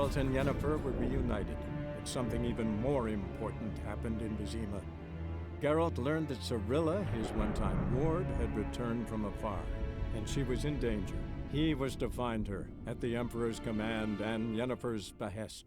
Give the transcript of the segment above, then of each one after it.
Geralt and Yennefer were reunited, but something even more important happened in Vizima. Geralt learned that Cirilla, his one-time ward, had returned from afar, and she was in danger. He was to find her, at the Emperor's command and Yennefer's behest.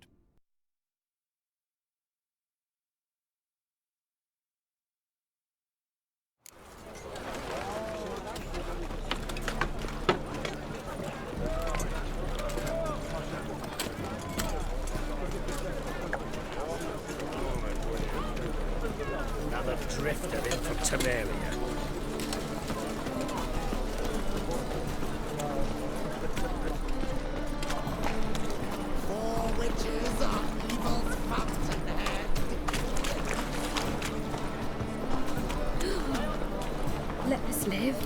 Another drifter in from Temeria. Four witches of evil's fountainhead. Let us live.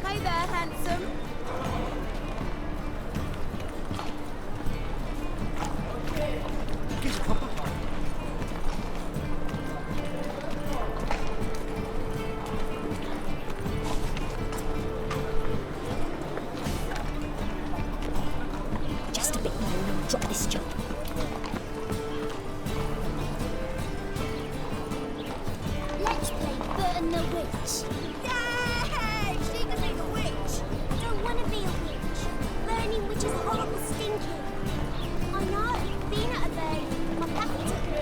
Hey there, handsome. Here's a couple. Just a bit more and I'll drop this job. Let's play Burn the Witch. Yay! She can be the witch. I don't want to be a witch. Burning witch is horrible stinking. I know. Being at a burn, my back took me.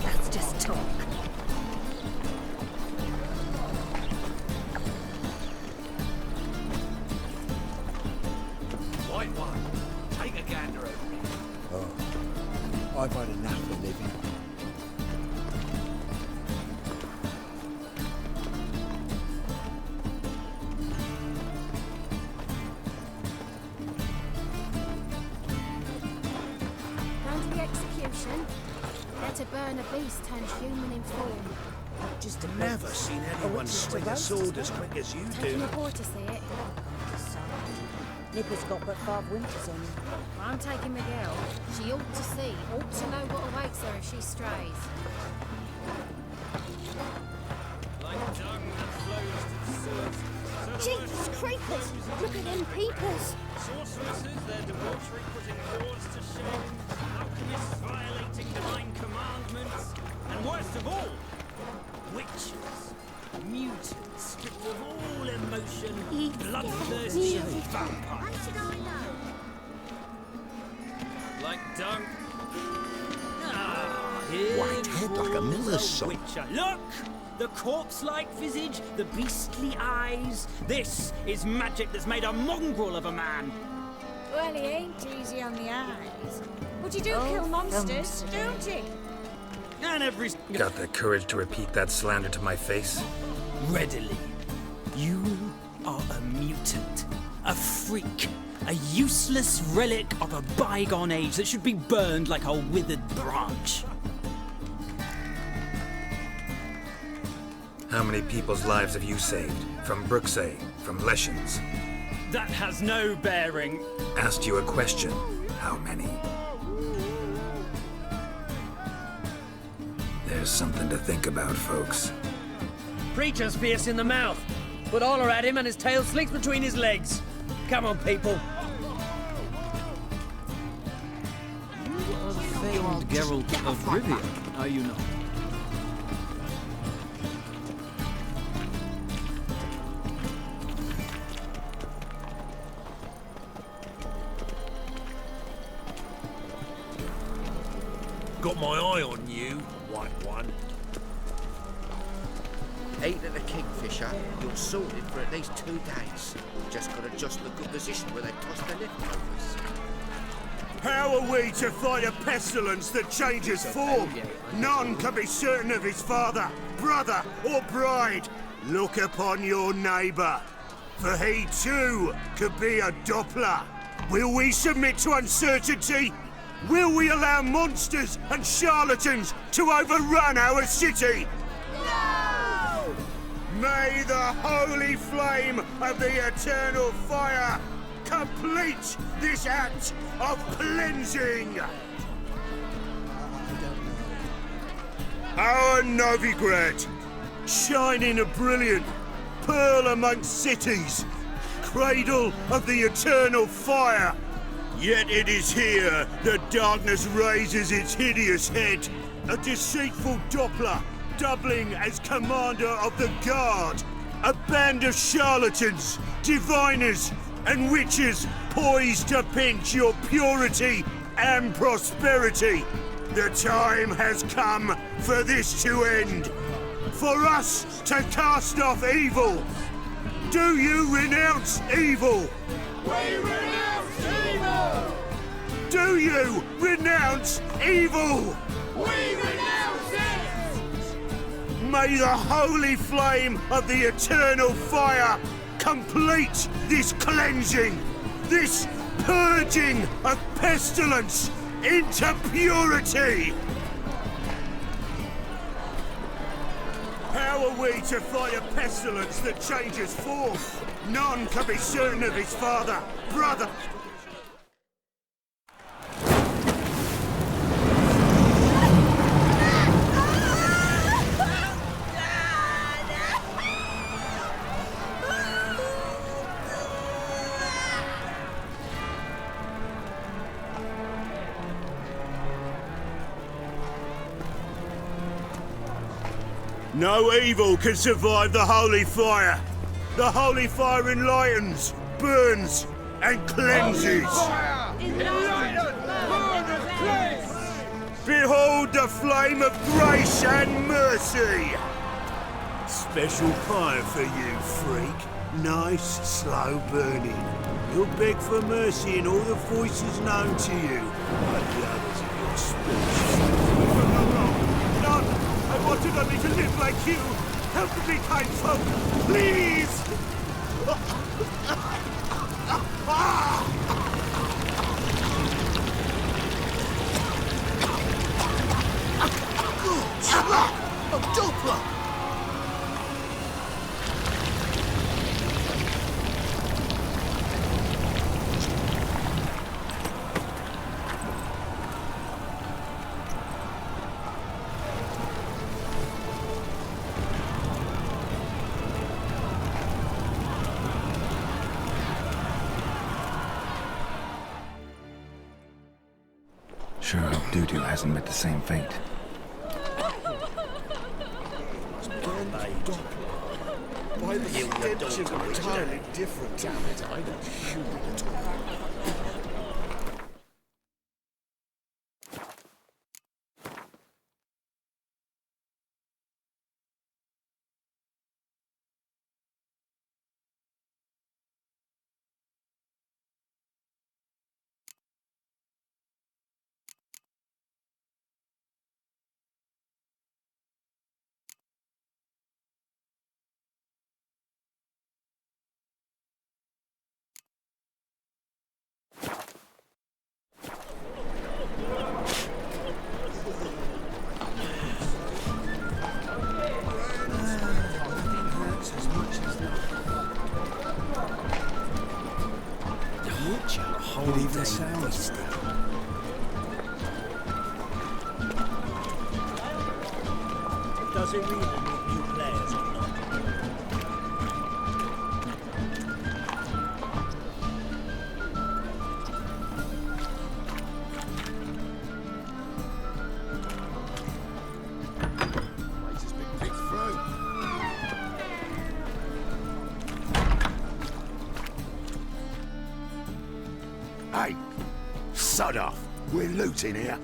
That's just talk. White one, take a gander over here. Oh, I've had enough of living. Going to the execution. They're to burn a beast turned human in form. Just never seen anyone swing a sword as quick as you Taking do. a boy to see it. Nipper's got but 5 winters on him. I'm taking Miguel. She ought to see, ought to know what awaits her if she strays. Jesus creepers! Look at them peepers! Sorceresses, their debauchery putting wars to shame, alchemists violating divine commandments, and worst of all, witches, mutants stripped of all emotion, bloodthirsty as vampires. How should I know? Like Dunk. Ah, here White head like a miller's son. witcher. Look! The corpse-like visage, the beastly eyes. This is magic that's made a mongrel of a man. Well, he ain't easy on the eyes. But you do kill monsters, don't you? And every... Got the courage to repeat that slander to my face? Readily. You are a mutant, a freak, a useless relic of a bygone age that should be burned like a withered branch. How many people's lives have you saved? From Bruxay, from Leshens? That has no bearing. Asked you a question. How many? There's something to think about, folks. Preacher's fierce in the mouth, but holler at him and his tail slinks between his legs. Come on, people. You are the famed Geralt of Rivia, are you not? Got my eye on you, white one. Ate at a kingfisher, you're sorted for at least 2 days. Just gotta just the good position where they toss the leftovers. How are we to fight a pestilence that changes form? None can be certain of his father, brother, or bride. Look upon your neighbour, for he too could be a Doppler. Will we submit to uncertainty? Will we allow monsters and charlatans to overrun our city? No! May the holy flame of the eternal fire complete this act of cleansing! Our Novigrad, shining a brilliant pearl amongst cities, cradle of the eternal fire. Yet it is here that darkness raises its hideous head, a deceitful Doppler doubling as commander of the guard, a band of charlatans, diviners, and witches poised to pinch your purity and prosperity. The time has come for this to end, for us to cast off evil. Do you renounce evil? We renounce evil! Do you renounce evil? We renounce it! May the holy flame of the eternal fire complete this cleansing, this purging of pestilence into purity! How are we to fight a pestilence that changes form? None can be certain of his father, brother. No evil can survive the holy fire. The holy fire enlightens, burns, and cleanses. Behold the flame of grace and mercy. Special fire for you, freak. Nice, slow burning. You'll beg for mercy in all the voices known to you, like the others of your species. None! I wanted only to live like you. Help me, kind folk, please! A Doppler! Sure hope Doo-Doo hasn't met the same fate. By the stench of an entirely different talent, I don't shoot at all. It even sounds. Does it mean new players or not? Place has been picked through. Hey, sod off. We're looting here.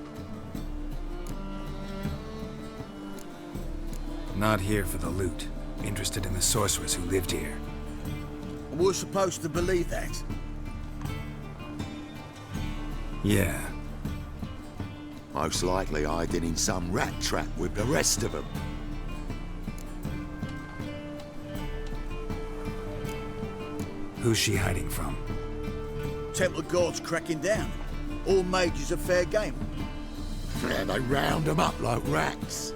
Not here for the loot. Interested in the sorceress who lived here. We're supposed to believe that. Yeah. Most likely hiding in some rat trap with the rest of them. Who's she hiding from? Temple guards cracking down. All mages are fair game. Yeah, they round them up like rats.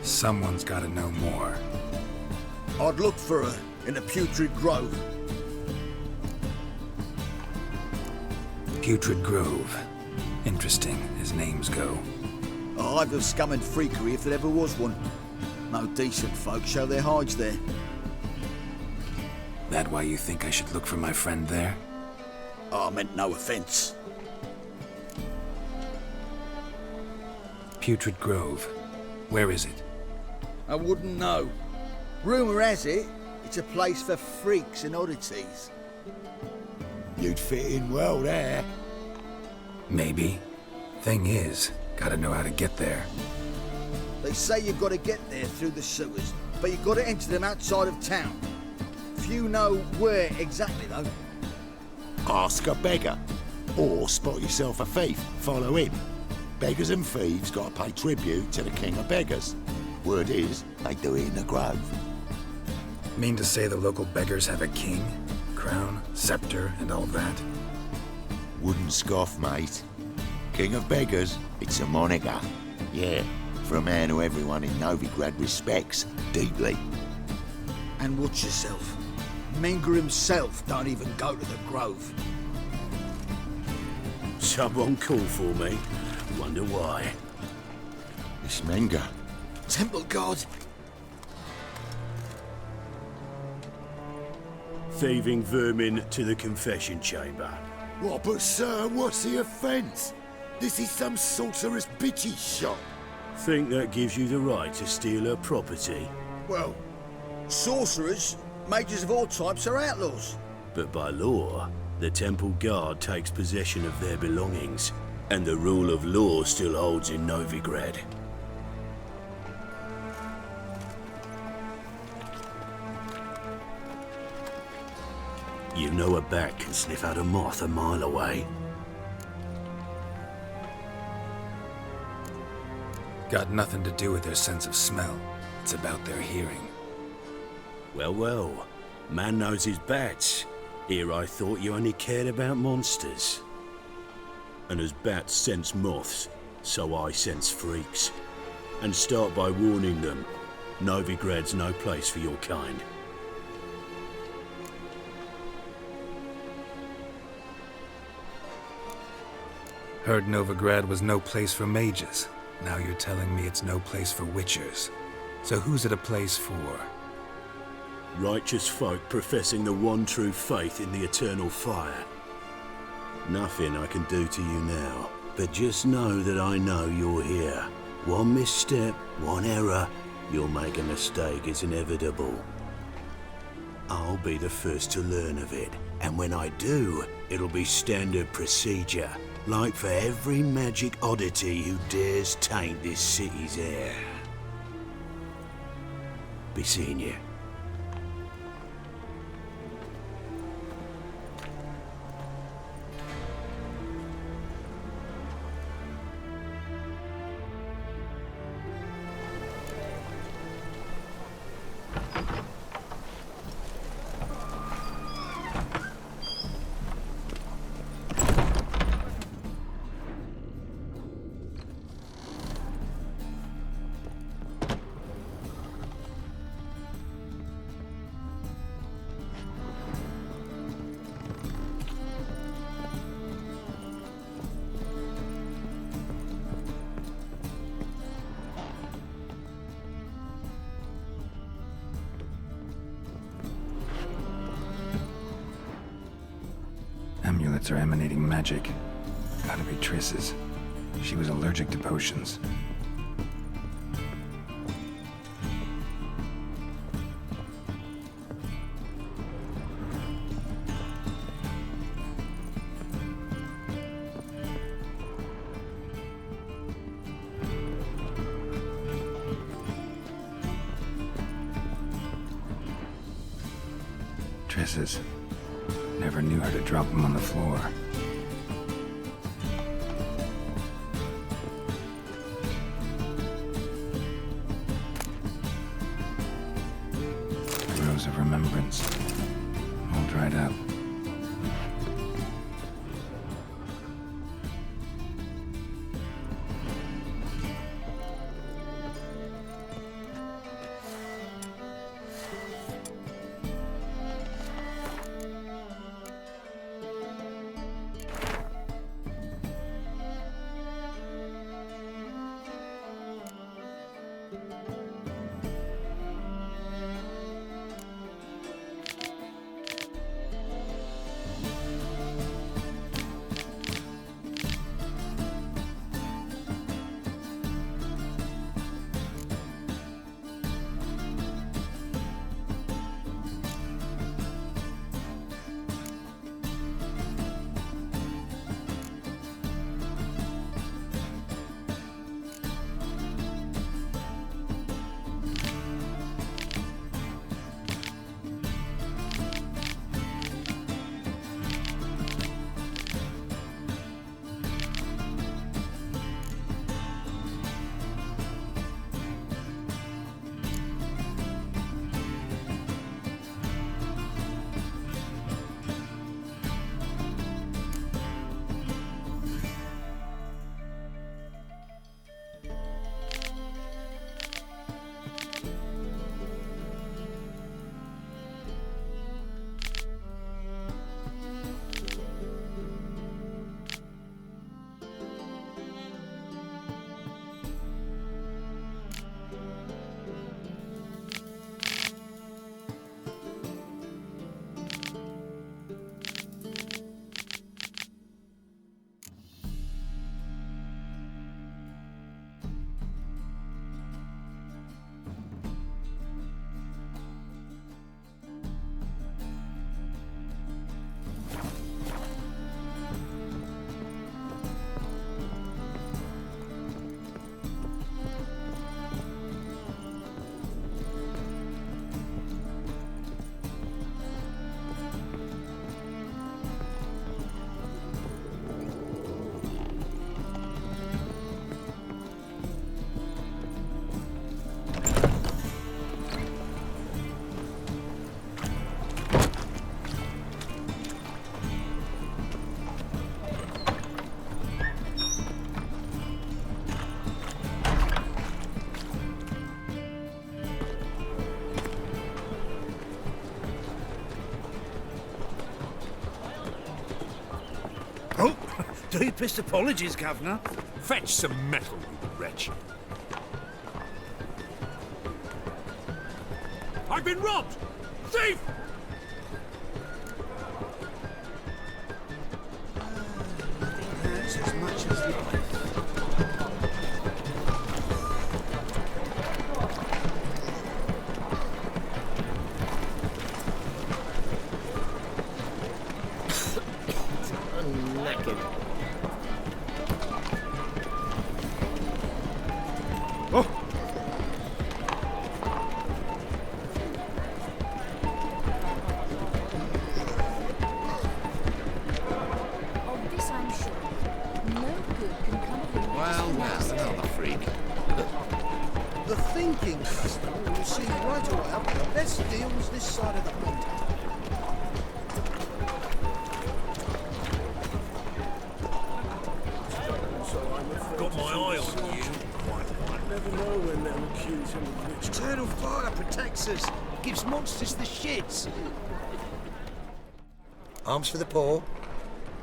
Someone's gotta know more. I'd look for her in the Putrid Grove. Putrid Grove. Interesting, as names go. A hive of scum and freakery if there ever was one. No decent folk show their hides there. That why you think I should look for my friend there? I meant no offence. Putrid Grove. Where is it? I wouldn't know. Rumour has it, it's a place for freaks and oddities. You'd fit in well there. Maybe. Thing is, gotta know how to get there. They say you've got to get there through the sewers, but you've got to enter them outside of town. Few know where exactly, though. Ask a beggar. Or spot yourself a thief. Follow him. Beggars and thieves got to pay tribute to the king of beggars. Word is, they do it in the grove. Mean to say the local beggars have a king, crown, scepter, and all that? Wouldn't scoff, mate. King of beggars, it's a moniker. Yeah, for a man who everyone in Novigrad respects deeply. And watch yourself. Menger himself don't even go to the grove. Someone call for me. Wonder why. It's Menger. Temple guard. Thieving vermin to the confession chamber. What, but sir, what's the offence? This is some sorcerer's bitchy shop. Think that gives you the right to steal her property? Well, sorcerers, mages of all types are outlaws. But by law, the temple guard takes possession of their belongings, and the rule of law still holds in Novigrad. You know a bat can sniff out a moth a mile away. Got nothing to do with their sense of smell. It's about their hearing. Well, well. Man knows his bats. Here I thought you only cared about monsters. And as bats sense moths, so I sense freaks. And start by warning them. Novigrad's no place for your kind. Heard Novigrad was no place for mages. Now you're telling me it's no place for witchers. So who's it a place for? Righteous folk professing the one true faith in the eternal fire. Nothing I can do to you now, but just know that I know you're here. One misstep, one error, you'll make a mistake, it's inevitable. I'll be the first to learn of it, and when I do, it'll be standard procedure, like for every magic oddity who dares taint this city's air. Be seeing you. Amulets are emanating magic. Gotta be Triss's. She was allergic to potions. Triss's. ever knew how to drop them on the floor. The rose of remembrance, all dried up. Deepest apologies, Governor. Fetch some metal, you wretch. I've been robbed! Thief! Nothing hurts as much as life. I'm knackered. Of this I'm sure. No good can come of it. Well, another freak. The thinking customer will see right away up the best deals this side of the pond. Got my eye on you. Never know when they'll accuse him of witchcraft. Eternal fire protects us. Gives monsters the shits. Arms for the poor.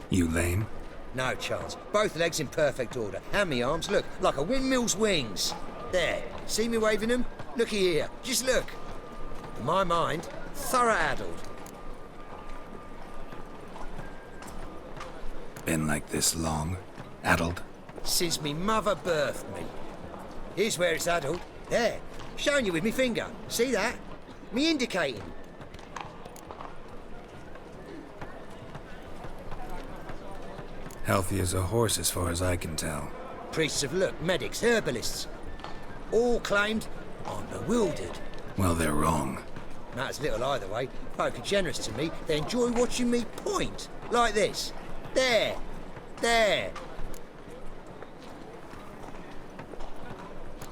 You lame? No chance. Both legs in perfect order. And me arms, look, like a windmill's wings. There. See me waving them? Looky here. Just look. In my mind, thorough addled. Been like this long? Addled? Since me mother birthed me. Here's where it's addled. There. Showing you with me finger. See that? Me indicating. Healthy as a horse as far as I can tell. Priests of look, medics, herbalists. All claimed I'm bewildered. Well, they're wrong. Matters little either way. Folk are generous to me. They enjoy watching me point. Like this. There. There.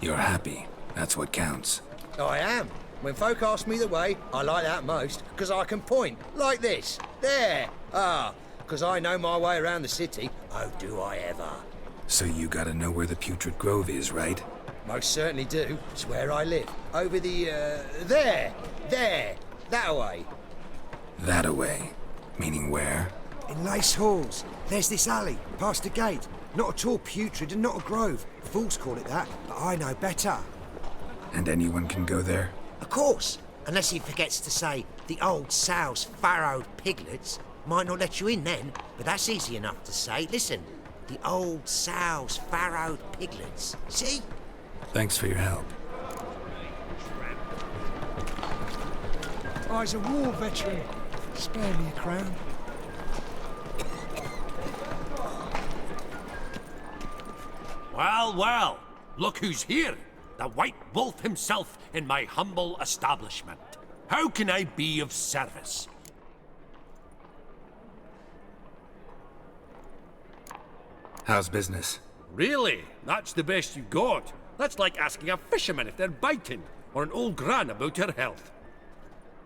You're happy. That's what counts. I am. When folk ask me the way, I like that most, because I can point. Like this. There. Ah, because I know my way around the city. Oh, do I ever. So you gotta know where the Putrid Grove is, right? Most certainly do. It's where I live. Over the, there. There. That-a-way. That-a-way? Meaning where? In Lace Halls. There's this alley, past the gate. Not at all putrid and not a grove. Fools call it that, but I know better. And anyone can go there? Of course. Unless he forgets to say the old sow's farrowed piglets. Might not let you in then, but that's easy enough to say. Listen, the old sow's farrowed piglets. See? Thanks for your help. I's a war veteran. Spare me a crown. Well, well, look who's here. The White Wolf himself in my humble establishment. How can I be of service? How's business? Really? That's the best you got? That's like asking a fisherman if they're biting, or an old gran about her health.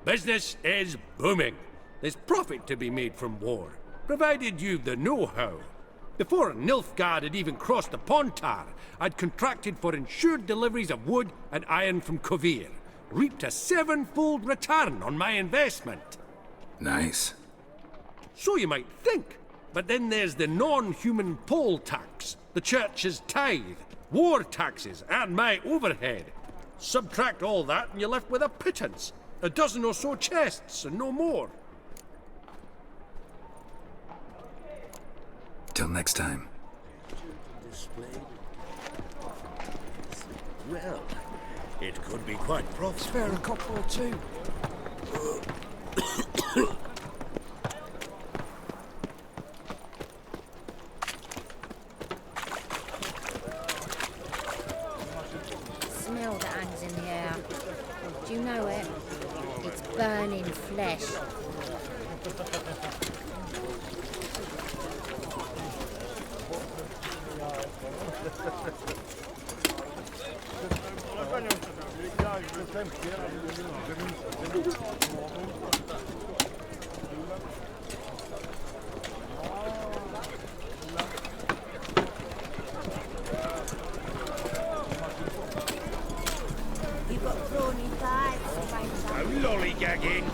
Business is booming. There's profit to be made from war, provided you've the know-how. Before Nilfgaard had even crossed the Pontar, I'd contracted for insured deliveries of wood and iron from Kovir, reaped a 7-fold return on my investment. Nice. So you might think. But then there's the non-human poll tax, the church's tithe, war taxes, and my overhead. Subtract all that and you're left with a pittance. A dozen or so chests, and no more. Till next time. Well, it could be quite profitable. Spare a copper or two. Smell that hangs in the air. Do you know it? It's burning flesh. You've got brawny thighs. No lollygagging.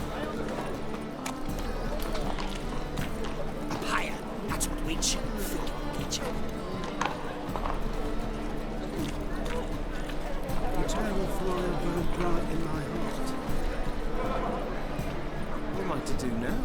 Higher. That's what we should picture. The terrible fire burned bright in my heart. What am I to do now?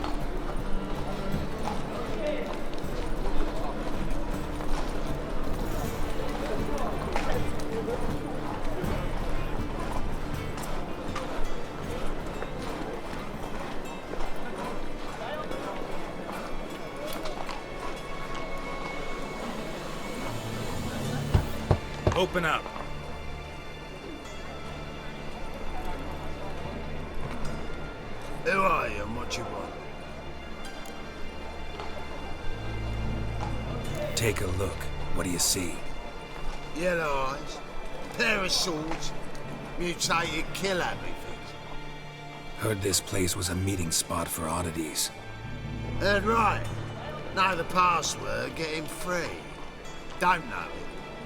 Open up. Who are you and what you want? Take a look. What do you see? Yellow eyes, pair of swords, mutated kill things. Heard this place was a meeting spot for oddities. Heard right. Know the password, get him free. Don't know it.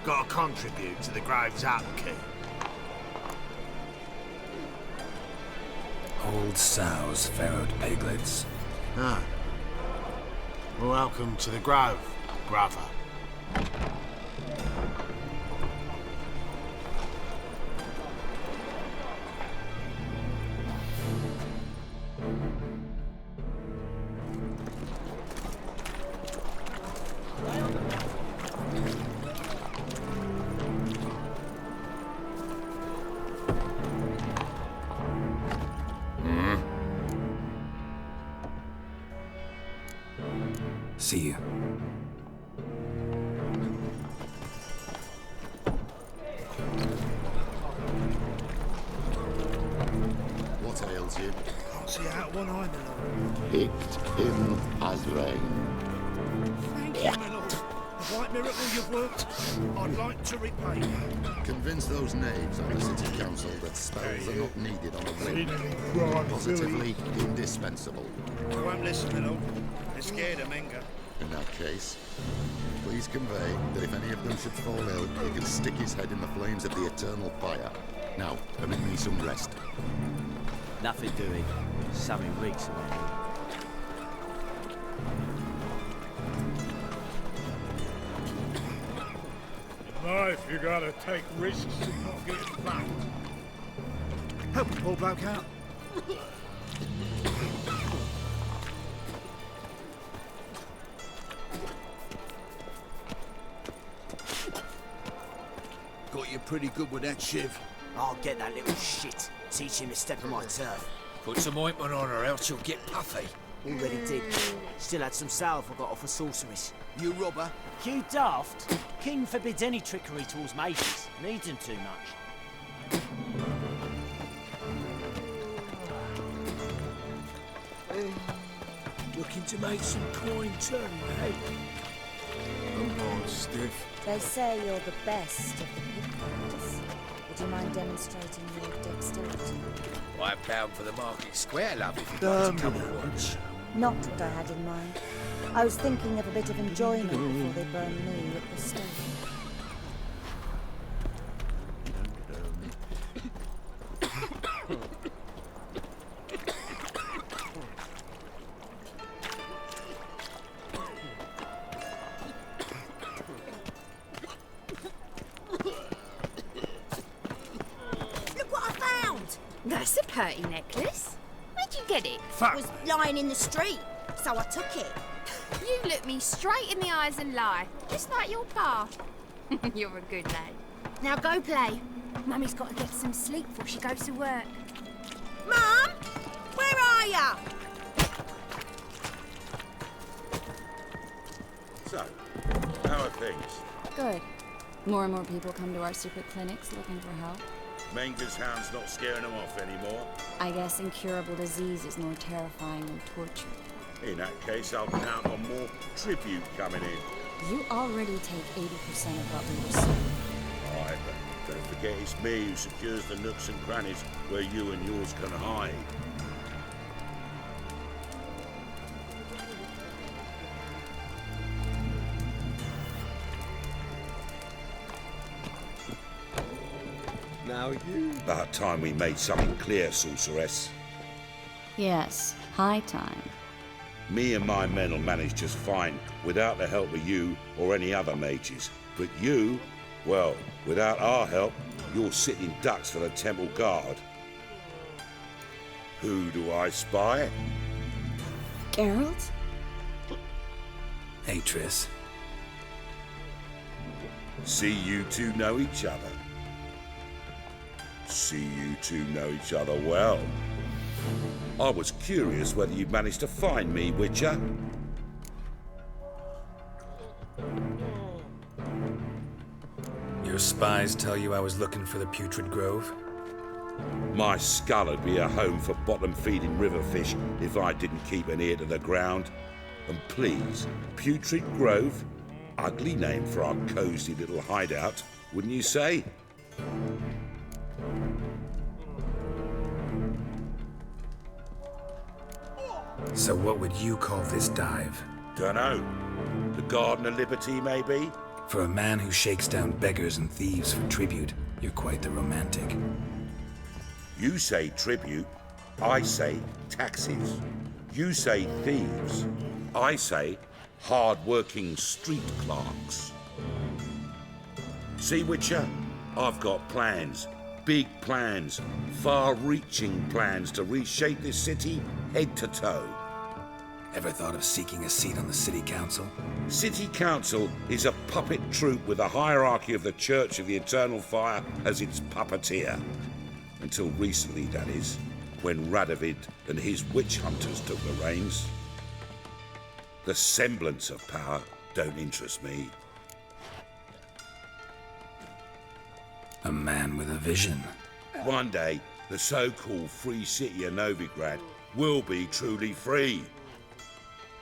Gotta contribute to the Grove's upkeep. Old sows, farrowed piglets. Ah. Welcome to the Grove, brother. See you. What ails you? See out one eye, my lord. Picked him as rain. Thank you, my lord. The white miracle you've worked, I'd like to repay you. Convince those knaves on the city council that spells are not needed on a whim. Positively indispensable. They won't listen, my lord. They're scared of Menga. In that case, please convey that if any of them should fall ill, he can stick his head in the flames of the eternal fire. Now, permit me some rest. Nothing doing. Something reeks around here. In life, you gotta take risks and not get flanked. Help the poor bloke out. Got you pretty good with that shiv. I'll get that little shit. Teach him to step on my turf. Put some ointment on her, else she'll get puffy. Already did. Still had some salve I got off a sorceress. You robber? You daft. King forbids any trickery towards mages. Needs them too much. Looking to make some coin turn, mate. Come on, stiff. They say you're the best of the pickpockets. Would you mind demonstrating your dexterity? I'm bound for the market square, love, if you'd like to come and watch. Not what I had in mind. I was thinking of a bit of enjoyment before they burn me at the stake. Look what I found! That's a pretty necklace. Where'd you get it? It was lying in the street, so I took it. You look me straight in the eyes and lie, just like your pa. You're a good lad. Now go play. Mummy's got to get some sleep before she goes to work. Mum! Where are ya? So, how are things? Good. More and more people come to our secret clinics looking for help. Menga's hound's not scaring them off anymore. I guess incurable disease is more terrifying than torture. In that case, I'll count on more tribute coming in. You already take 80% of what we receive. Aye, but don't forget it's me who secures the nooks and crannies where you and yours can hide. Now you... About time we made something clear, sorceress. Yes, high time. Me and my men will manage just fine without the help of you or any other mages. But you, well, without our help, you're sitting ducks for the temple guard. Who do I spy? Geralt? Hey, Triss. See you two know each other. See you two know each other well. I was curious whether you'd managed to find me, Witcher. Your spies tell you I was looking for the Putrid Grove? My skull would be a home for bottom-feeding river fish if I didn't keep an ear to the ground. And please, Putrid Grove? Ugly name for our cosy little hideout, wouldn't you say? So what would you call this dive? Dunno. The Garden of Liberty, maybe? For a man who shakes down beggars and thieves for tribute, you're quite the romantic. You say tribute, I say taxes. You say thieves, I say hard-working street clerks. See, Witcher? I've got plans. Big plans. Far-reaching plans to reshape this city head to toe. Ever thought of seeking a seat on the city council? City council is a puppet troupe with the hierarchy of the Church of the Eternal Fire as its puppeteer. Until recently, that is, when Radovid and his witch hunters took the reins. The semblance of power don't interest me. A man with a vision. One day, the so-called free city of Novigrad will be truly free.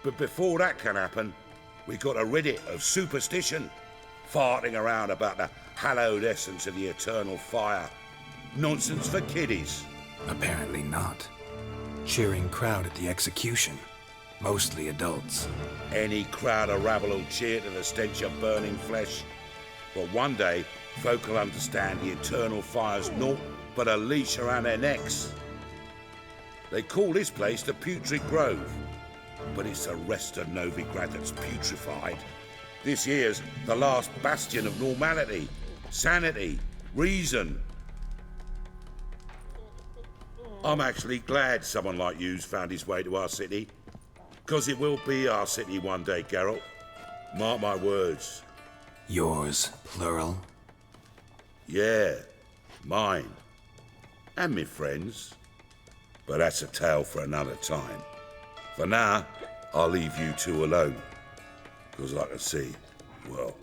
But before that can happen, we got to rid it of superstition, farting around about the hallowed essence of the eternal fire. Nonsense for kiddies. Apparently not. Cheering crowd at the execution. Mostly adults. Any crowd of rabble will cheer to the stench of burning flesh. But one day, folk will understand the eternal fire's naught but a leash around their necks. They call this place the Putrid Grove, but it's the rest of Novigrad that's putrefied. This here's the last bastion of normality, sanity, reason. I'm actually glad someone like you's found his way to our city, because it will be our city one day, Geralt. Mark my words. Yours, plural? Yeah, mine. And me friends. But that's a tale for another time. For now, I'll leave you two alone. Because I can see, well,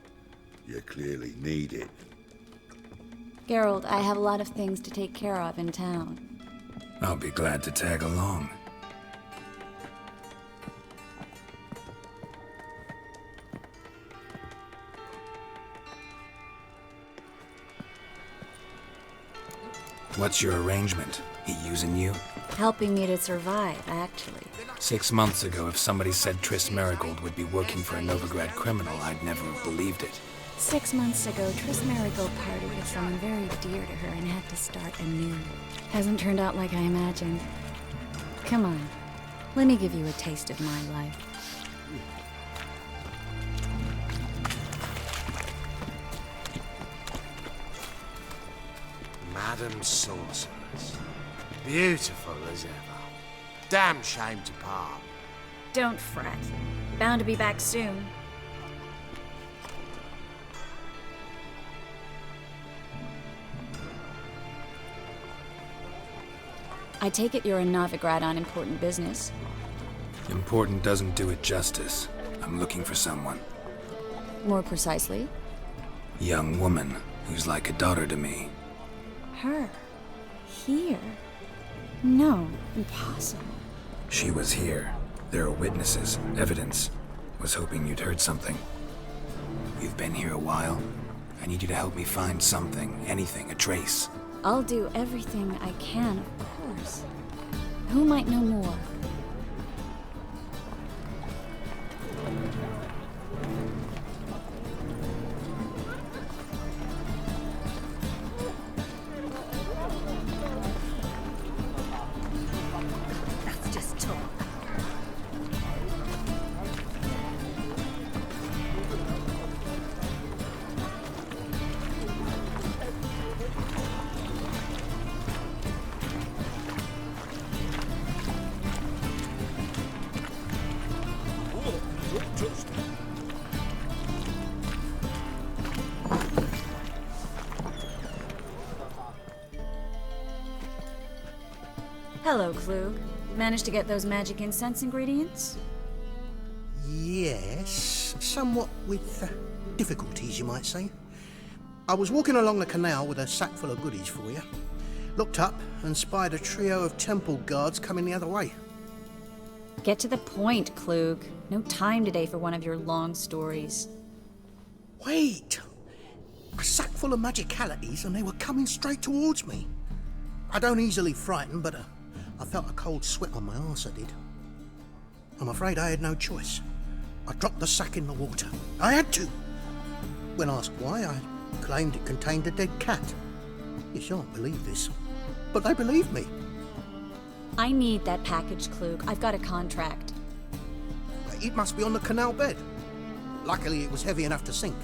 you clearly need it. Geralt, I have a lot of things to take care of in town. I'll be glad to tag along. What's your arrangement? He using you? Helping me to survive, actually. 6 months ago, if somebody said Triss Merigold would be working for a Novigrad criminal, I'd never have believed it. 6 months ago, Triss Merigold parted with someone very dear to her and had to start anew. Hasn't turned out like I imagined. Come on, let me give you a taste of my life. Madam Sorceress. Beautiful as ever. Damn shame to part. Don't fret. Bound to be back soon. I take it you're in Novigrad on important business. Important doesn't do it justice. I'm looking for someone. More precisely? Young woman who's like a daughter to me. Her? Here? No, impossible. She was here. There are witnesses, evidence. Was hoping you'd heard something. You've been here a while. I need you to help me find something, anything, a trace. I'll do everything I can, of course. Who might know more? That's just talk. Hello, Klug. Managed to get those magic incense ingredients? Yes, somewhat with difficulties, you might say. I was walking along the canal with a sack full of goodies for you. Looked up and spied a trio of temple guards coming the other way. Get to the point, Klug. No time today for one of your long stories. Wait! A sack full of magicalities and they were coming straight towards me. I don't easily frighten, but I felt a cold sweat on my arse, I did. I'm afraid I had no choice. I dropped the sack in the water. I had to! When asked why, I claimed it contained a dead cat. You shan't believe this, but they believed me. I need that package, Klug. I've got a contract. It must be on the canal bed. Luckily, it was heavy enough to sink.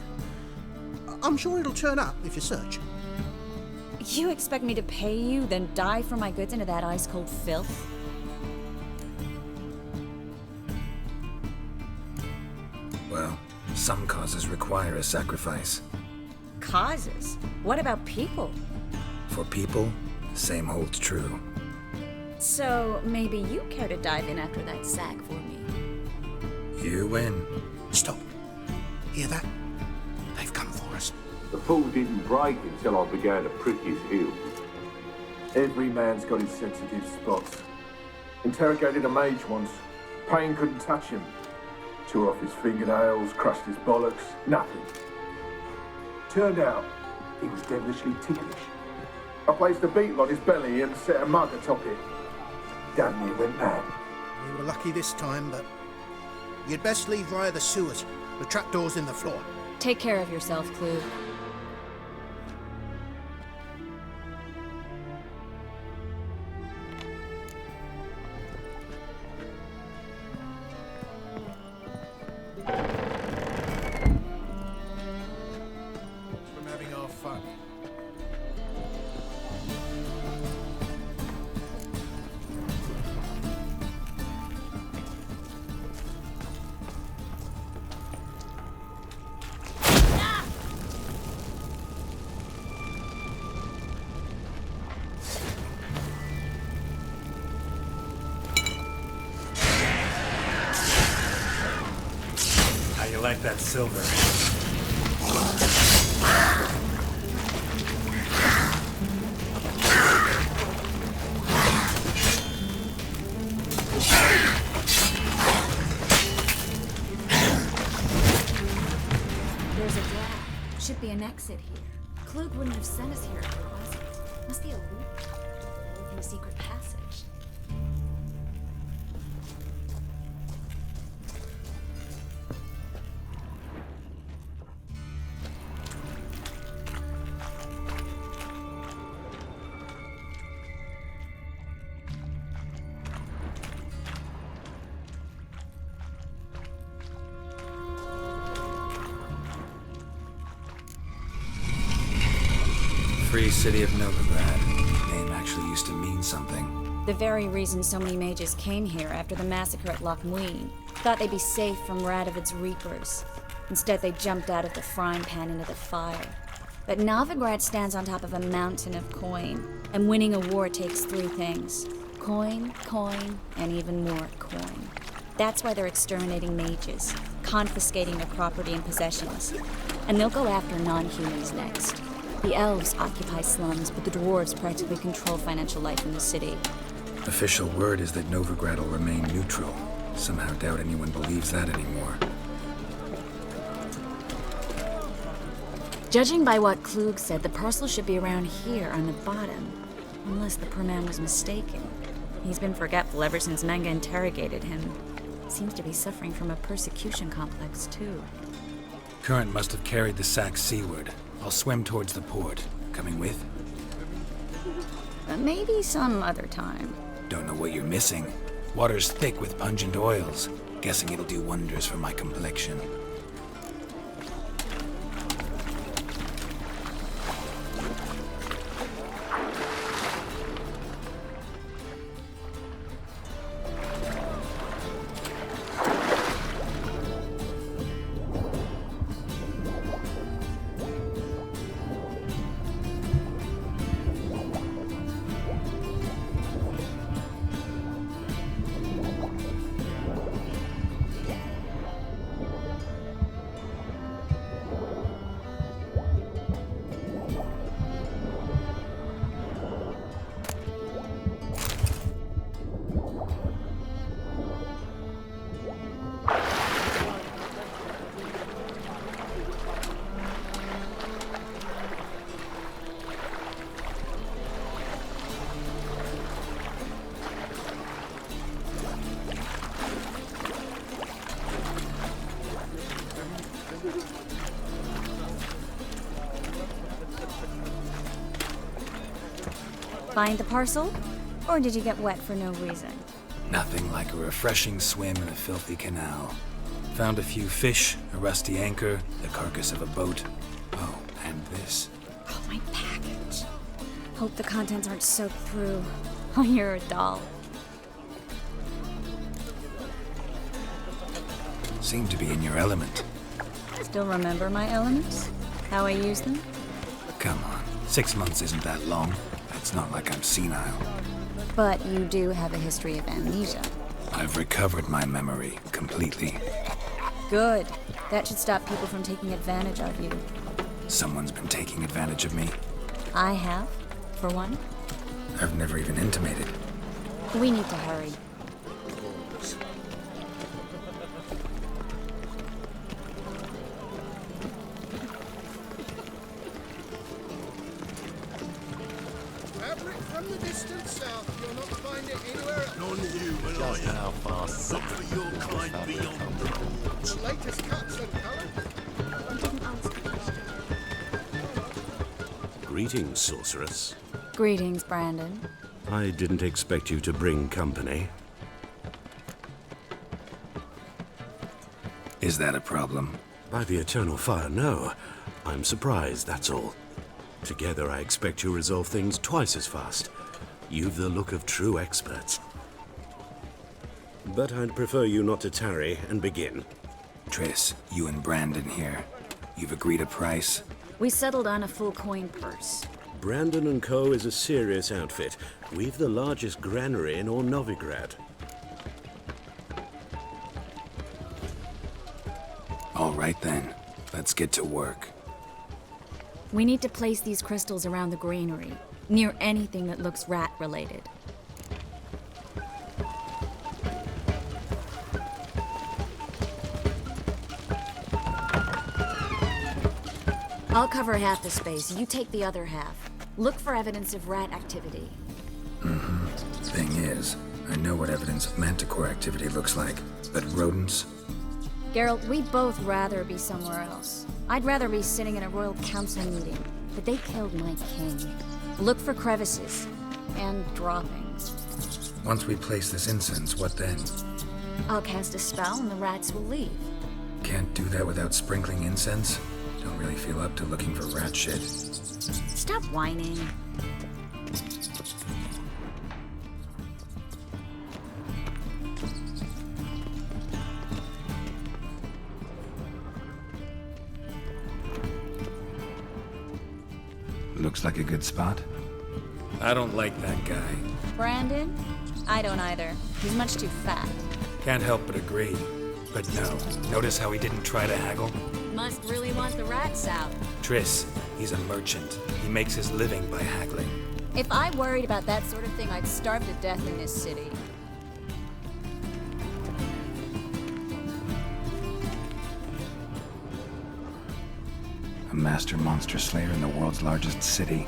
I'm sure it'll turn up if you search. You expect me to pay you, then dive for my goods into that ice-cold filth? Well, some causes require a sacrifice. Causes? What about people? For people, same holds true. So, maybe you care to dive in after that sack for me? You win. Stop. Hear that? They've come for us. The fall didn't break until I began to prick his heels. Every man's got his sensitive spots. Interrogated a mage once. Pain couldn't touch him. Tore off his fingernails, crushed his bollocks, nothing. Turned out, he was devilishly ticklish. I placed a beetle on his belly and set a mug atop it. Damn near went mad. We were lucky this time, but you'd best leave via the sewers. The trapdoor's in the floor. Take care of yourself, Klug. From having our fun. How you like that silver? There's a drag. Should be an exit here. Klug wouldn't have sent us here if there wasn't. Must be a loop. Or even a secret passage. Free city of Novigrad. Name actually used to mean something. The very reason so many mages came here after the massacre at Loch Muin. Thought they'd be safe from Radovid's reapers. Instead, they jumped out of the frying pan into the fire. But Novigrad stands on top of a mountain of coin, and winning a war takes three things. Coin, coin, and even more coin. That's why they're exterminating mages, confiscating their property and possessions. And they'll go after non-humans next. The elves occupy slums, but the dwarves practically control financial life in the city. Official word is that Novigrad will remain neutral. Somehow doubt anyone believes that anymore. Judging by what Klug said, the parcel should be around here on the bottom. Unless the poor man was mistaken. He's been forgetful ever since Manga interrogated him. Seems to be suffering from a persecution complex, too. Current must have carried the sack seaward. I'll swim towards the port. Coming with? Maybe some other time. Don't know what you're missing. Water's thick with pungent oils. Guessing it'll do wonders for my complexion. Find the parcel? Or did you get wet for no reason? Nothing like a refreshing swim in a filthy canal. Found a few fish, a rusty anchor, the carcass of a boat. Oh, and this. Oh, my package. Hope the contents aren't soaked through. Oh, you're a doll. Seem to be in your element. Still remember my elements? How I use them? Come on, 6 months isn't that long. It's not like I'm senile. But you do have a history of amnesia. I've recovered my memory completely. Good. That should stop people from taking advantage of you. Someone's been taking advantage of me. I have, for one. I've never even intimated. We need to hurry. fabric from the distant south. You'll not find it anywhere else. Non-human, Just how far look for your kind beyond the walls. The latest cuts and colours. You didn't answer the question. Greetings, sorceress. Greetings, Brandon. I didn't expect you to bring company. Is that a problem? By the eternal fire, no. I'm surprised, that's all. Together, I expect you resolve things twice as fast. You've the look of true experts. But I'd prefer you not to tarry and begin. Triss, you and Brandon here. You've agreed a price? We settled on a full coin purse. Brandon & Co. is a serious outfit. We've the largest granary in all Novigrad. All right then, let's get to work. We need to place these crystals around the granary, near anything that looks rat-related. I'll cover half the space, you take the other half. Look for evidence of rat activity. Mm-hmm. Thing is, I know what evidence of manticore activity looks like, but rodents? Geralt, we'd both rather be somewhere else. I'd rather be sitting in a royal council meeting, but they killed my king. Look for crevices and droppings. Once we place this incense, what then? I'll cast a spell and the rats will leave. Can't do that without sprinkling incense? Don't really feel up to looking for rat shit. Stop whining. Looks like a good spot. I don't like that guy. Brandon? I don't either. He's much too fat. Can't help but agree. But no, notice how he didn't try to haggle? Must really want the rats out. Triss, he's a merchant. He makes his living by haggling. If I worried about that sort of thing, I'd starve to death in this city. A master monster slayer in the world's largest city,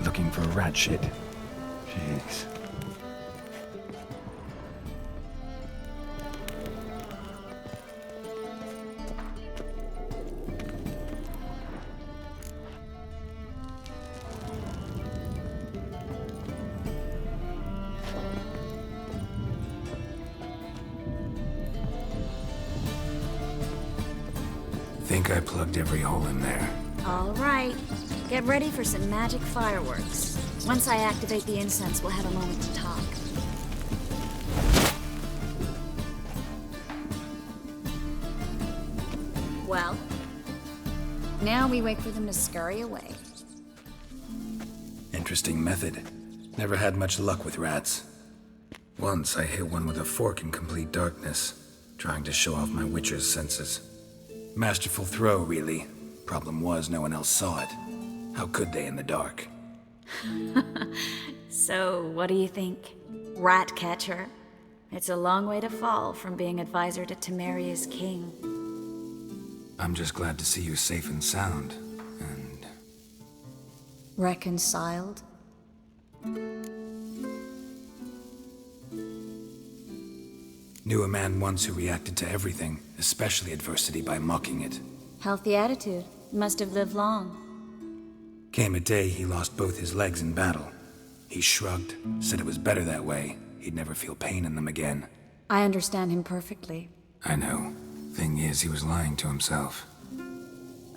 looking for rat shit. Jeez. Think I plugged every hole in there. All right. Get ready for some magic fireworks. Once I activate the incense, we'll have a moment to talk. Well, now we wait for them to scurry away. Interesting method. Never had much luck with rats. Once I hit one with a fork in complete darkness, trying to show off my witcher's senses. Masterful throw, really. Problem was, no one else saw it. How could they in the dark? So, what do you think? Rat catcher? It's a long way to fall from being advisor to Temeria's king. I'm just glad to see you safe and sound, and... Reconciled? Knew a man once who reacted to everything, especially adversity, by mocking it. Healthy attitude. Must have lived long. Came a day he lost both his legs in battle. He shrugged, said it was better that way. He'd never feel pain in them again. I understand him perfectly. I know. Thing is, he was lying to himself.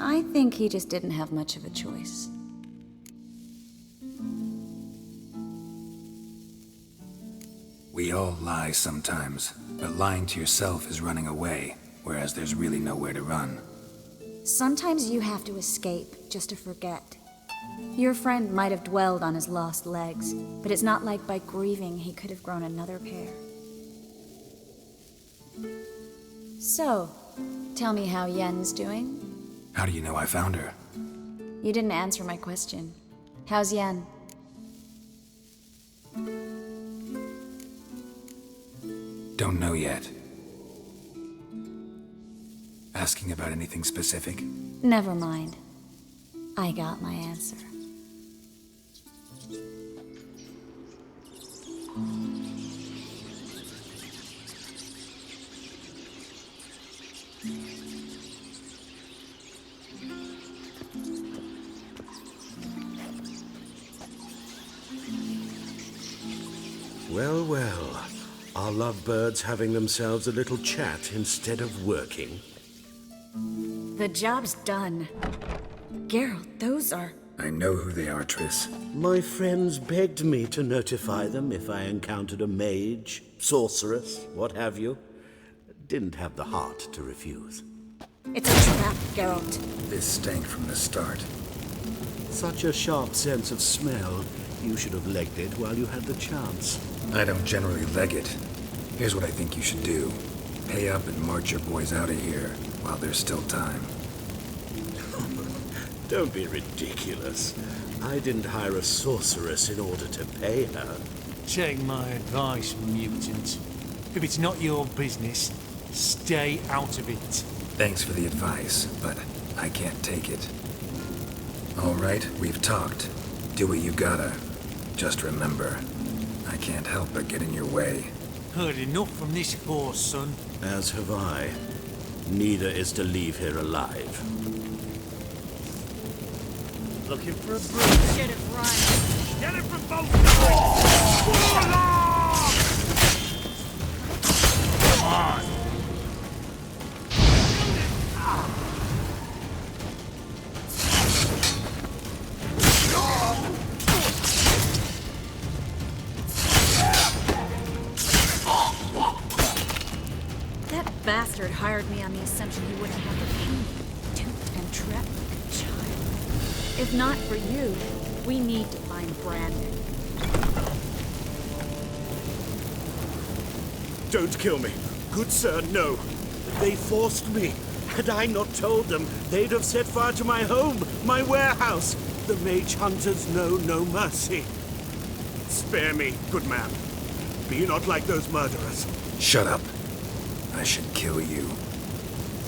I think he just didn't have much of a choice. We all lie sometimes, but lying to yourself is running away, whereas there's really nowhere to run. Sometimes you have to escape just to forget. Your friend might have dwelled on his lost legs, but it's not like by grieving he could have grown another pair. So, tell me how Yen's doing? How do you know I found her? You didn't answer my question. How's Yen? Don't know yet. Asking about anything specific? Never mind. I got my answer. Well, well. Are lovebirds having themselves a little chat instead of working? The job's done. Geralt, those are... I know who they are, Triss. My friends begged me to notify them if I encountered a mage, sorceress, what have you. Didn't have the heart to refuse. It's a trap, Geralt. This stank from the start. Such a sharp sense of smell. You should have legged it while you had the chance. I don't generally leg it. Here's what I think you should do. Pay up and march your boys out of here while there's still time. Don't be ridiculous. I didn't hire a sorceress in order to pay her. Take my advice, mutant. If it's not your business, stay out of it. Thanks for the advice, but I can't take it. All right, we've talked. Do what you gotta. Just remember, I can't help but get in your way. Heard enough from this horse, son. As have I. Neither is to leave here alive. Looking for a bruise? Get it right. Get it from both sides! Warlock! Come on! That bastard hired me on the assumption he wouldn't have to pay me. Duped and trapped like a child. If not for you, we need to find Brandon. Don't kill me. Good sir, no. They forced me. Had I not told them, they'd have set fire to my home, my warehouse. The mage hunters know no mercy. Spare me, good man. Be not like those murderers. Shut up. I should kill you.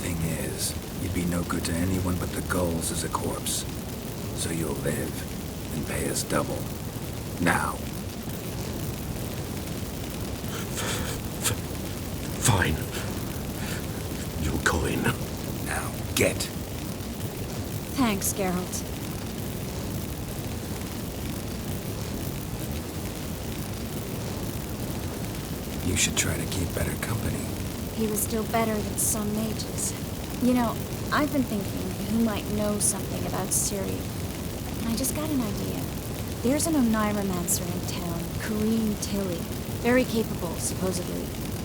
Thing is, you'd be no good to anyone but the gulls as a corpse. So you'll live and pay us double. Now. Fine. Your coin. Now, get. Thanks, Geralt. You should try to keep better company. He was still better than some mages. You know, I've been thinking he might know something about Ciri. I just got an idea. There's an Oneiromancer in town, Corrine Tilly. Very capable, supposedly.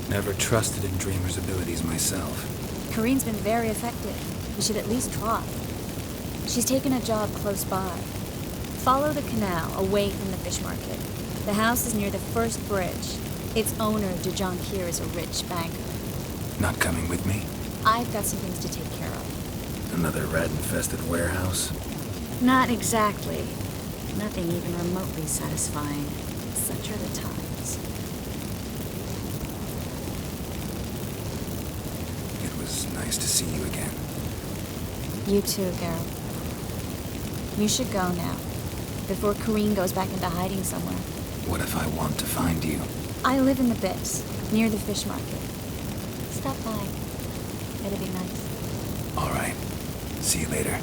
Never trusted in Dreamer's abilities myself. Corrine's been very effective. We should at least try. She's taken a job close by. Follow the canal, away from the fish market. The house is near the first bridge. Its owner, Dejan Kier, is a rich banker. Not coming with me? I've got some things to take care of. Another rat-infested warehouse? Not exactly. Nothing even remotely satisfying. Such are the times. It was nice to see you again. You too, Geralt. You should go now, before Corrine goes back into hiding somewhere. What if I want to find you? I live in the Bits, near the fish market. Stop by. It'll be nice. All right. See you later.